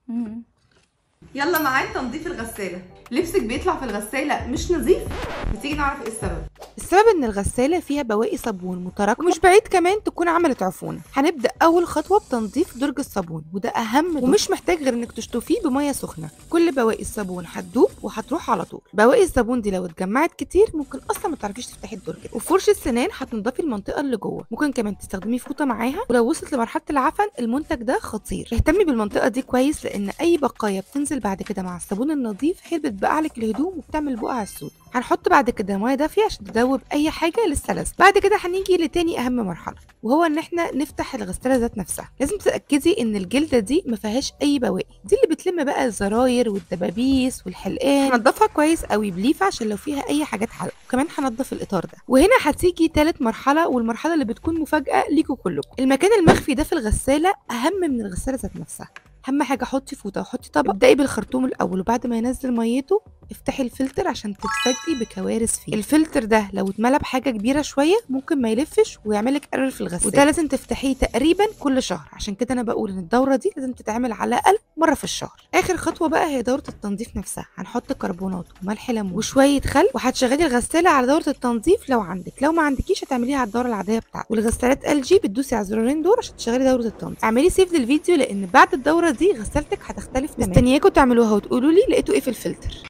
جاهزه. يلا معانا تنظيف الغساله. لبسك بيطلع في الغساله مش نظيف، بتيجي نعرف ايه السبب. السبب ان الغساله فيها بواقي صابون متراكمه، ومش بعيد كمان تكون عملت عفونه. هنبدا اول خطوه بتنظيف درج الصابون، وده اهم ومش محتاج غير انك تشطفيه بميه سخنه. كل بواقي الصابون هتدوب وهتروح على طول. بواقي الصابون دي لو اتجمعت كتير ممكن اصلا ما تعرفيش تفتحي الدرج ده. وفرشه سنان هتنضفي المنطقه اللي جوه، ممكن كمان تستخدمي فوطه معاها، ولو وصلت لمرحله العفن المنتج ده خطير. اهتمي بالمنطقه دي كويس، لان اي بقايا بتنزل بعد كده مع الصابون النظيف هي بتبقع لك الهدوم وبتعمل بقع السود. هنحط بعد كده ميه دافيه عشان تدوب اي حاجه لسه لازقه. بعد كده هنيجي لتاني اهم مرحله، وهو ان احنا نفتح الغساله ذات نفسها. لازم تتاكدي ان الجلده دي ما فيهاش اي بواقي، دي اللي بتلم بقى الزراير والدبابيس والحلقان. هنضفها كويس قوي بليفه عشان لو فيها اي حاجات حلق، وكمان هنضف الاطار ده. وهنا هتيجي تالت مرحله، والمرحله اللي بتكون مفاجاه ليكوا كلكم. المكان المخفي ده في الغساله اهم من الغساله ذات نفسها. اهم حاجه حطي فوطه وحطي طبق. ابدأي بالخرطوم الاول، وبعد ما ينزل ميته افتحي الفلتر عشان تتفاجئي بكوارث فيه. الفلتر ده لو اتملى بحاجه كبيره شويه ممكن ما يلفش ويعملك ايرور في الغساله، وده لازم تفتحيه تقريبا كل شهر. عشان كده انا بقول ان الدوره دي لازم تتعمل على الاقل مره في الشهر. اخر خطوه بقى هي دوره التنظيف نفسها. هنحط كربونات وملح ليمون وشويه خل، وهتشغلي الغساله على دوره التنظيف لو عندك. لو ما عندكيش هتعمليها على الدوره العاديه بتاعتك. والغسالات ال جي بتدوسي على الزرارين دول عشان تشغلي دوره التنظيف. اعملي سيف للفيديو، لان بعد الدوره دي غسالتك هتختلف تماما. مستنياكم تعملوها وتقولوا لي لقيتوا ايه في الفلتر.